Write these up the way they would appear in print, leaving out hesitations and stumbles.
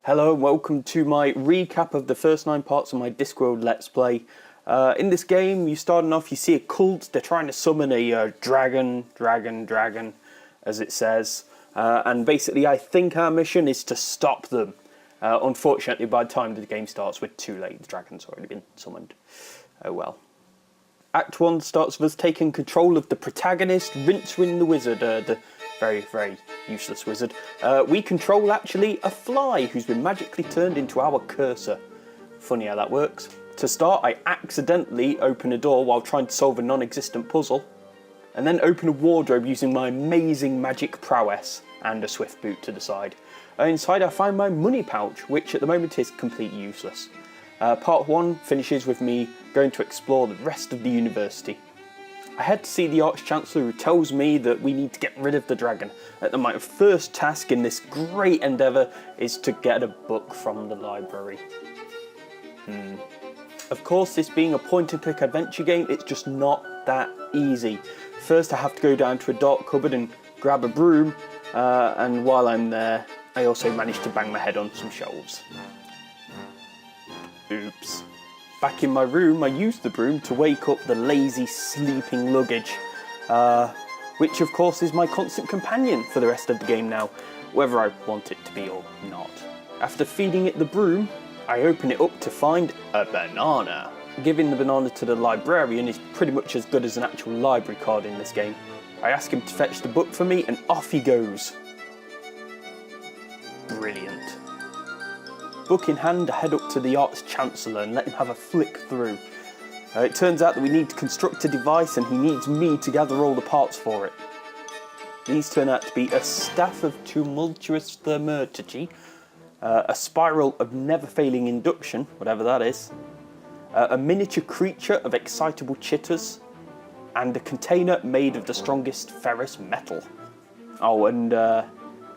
Hello and welcome to my recap of the first 9 parts of my Discworld Let's Play. In this game, you starting off, you see a cult, they're trying to summon a dragon, as it says. And basically I think our mission is to stop them. Unfortunately, by the time the game starts, we're too late, the dragon's already been summoned. Oh well. Act 1 starts with us taking control of the protagonist, Rincewind the Wizard, the very useless wizard. We control, actually, a fly who's been magically turned into our cursor. Funny how that works. To start, I accidentally open a door while trying to solve a non-existent puzzle, and then open a wardrobe using my amazing magic prowess and a swift boot to the side. Inside I find my money pouch, which at the moment is completely useless. Part 1 finishes with me going to explore the rest of the university. I head to see the Arch-Chancellor, who tells me that we need to get rid of the dragon. My first task in this great endeavour is to get a book from the library. Of course, this being a point-and-click adventure game, it's just not that easy. First I have to go down to a dark cupboard and grab a broom, and while I'm there, I also manage to bang my head on some shelves. Oops. Back in my room, I used the broom to wake up the lazy, sleeping luggage, which of course is my constant companion for the rest of the game now, whether I want it to be or not. After feeding it the broom, I open it up to find a banana. Giving the banana to the librarian is pretty much as good as an actual library card in this game. I ask him to fetch the book for me and off he goes. Brilliant. Book in hand, I head up to the Arch-Chancellor and let him have a flick through. It turns out that we need to construct a device and he needs me to gather all the parts for it. These turn out to be a staff of tumultuous thaumaturgy, a spiral of never-failing induction, whatever that is, a miniature creature of excitable chitters, and a container made of the strongest ferrous metal. Oh, and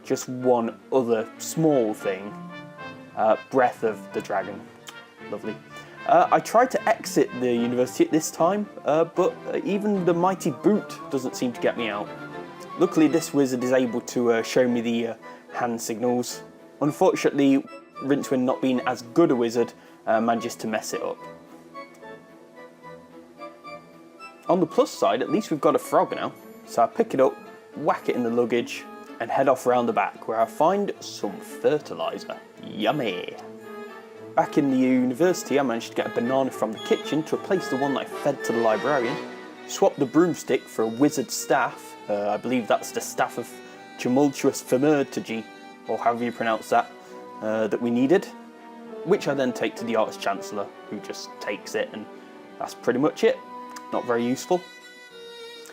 just one other small thing. Breath of the dragon. Lovely. I tried to exit the university at this time, but even the mighty boot doesn't seem to get me out. Luckily this wizard is able to show me the hand signals. Unfortunately, Rincewind, not being as good a wizard, manages to mess it up. On the plus side, at least we've got a frog now, so I pick it up, whack it in the luggage, and head off round the back, where I find some fertiliser. Yummy! Back in the university, I managed to get a banana from the kitchen to replace the one that I fed to the librarian, swap the broomstick for a wizard staff, I believe that's the staff of tumultuous thaumaturgy, or however you pronounce that, that we needed, which I then take to the Arch-Chancellor, who just takes it, and that's pretty much it. Not very useful.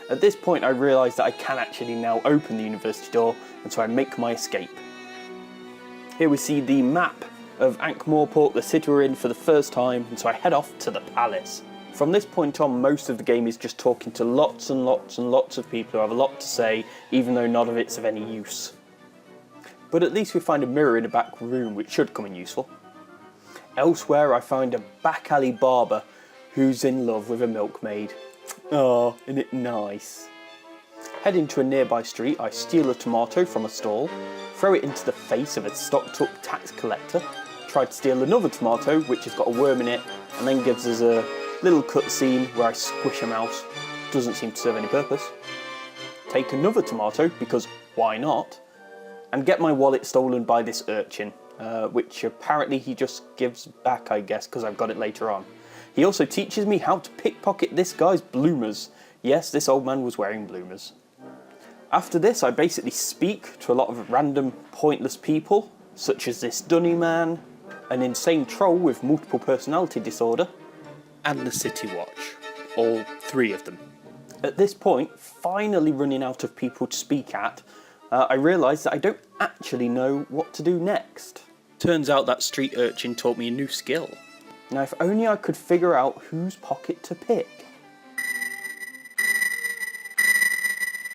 At this point I realise that I can actually now open the university door, and so I make my escape. Here we see the map of Ankh-Morpork, the city we're in for the first time, and so I head off to the palace. From this point on, most of the game is just talking to lots and lots of people who have a lot to say, even though none of it's of any use. But at least we find a mirror in a back room, which should come in useful. Elsewhere I find a back alley barber who's in love with a milkmaid. Oh, isn't it nice? Heading to a nearby street, I steal a tomato from a stall, throw it into the face of a stocked up tax collector, try to steal another tomato which has got a worm in it, and then gives us a little cutscene where I squish a mouse. Doesn't seem to serve any purpose. Take another tomato, because why not, and get my wallet stolen by this urchin, which apparently he just gives back, I guess, because I've got it later on. He also teaches me how to pickpocket this guy's bloomers. Yes, this old man was wearing bloomers. After this, I basically speak to a lot of random, pointless people, such as this dunny man, an insane troll with multiple personality disorder, and the City Watch. All 3 of them. At this point, finally running out of people to speak at, I realise that I don't actually know what to do next. Turns out that street urchin taught me a new skill. Now if only I could figure out whose pocket to pick.